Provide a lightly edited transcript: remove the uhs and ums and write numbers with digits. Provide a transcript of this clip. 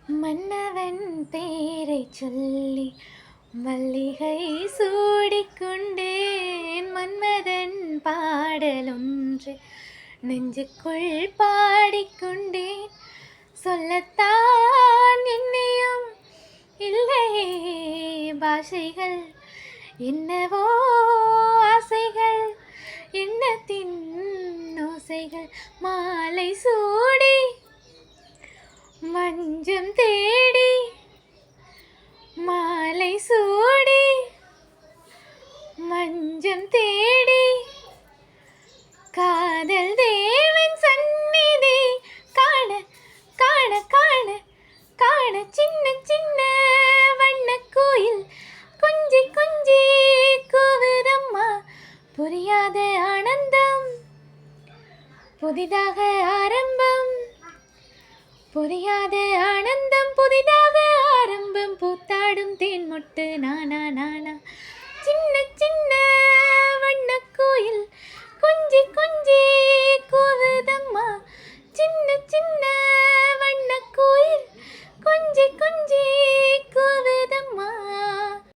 மன்னவன் பேரைச் சொல்லி மல்லிகை சூடிக்கொண்டேன். மன்மதன் பாடலொன்று நெஞ்சுக்குள் பாடிக்கொண்டேன். சொல்லத்தான் என்னையும் இல்லையே பாஷைகள், என்னவோ ஆசைகள், எண்ணத்தின் ஓசைகள். மாலை சூடி மஞ்சம் தேடி, மாலை சூடி மஞ்சம் தேடி, காதல் தேவன் சந்நிதி காண காண காண காண, சின்ன சின்ன வண்ணக் கோயில் கொஞ்சி கொஞ்சி கூவுதம்மா. புரியாத ஆனந்தம் புதிதாக ஆரம்பம், புரியாத ஆனந்தம் புதிதாக ஆரம்பம். பூத்தாடும் தேன் மொட்டு நானா நானா, சின்ன சின்ன வண்ணக் கோயில்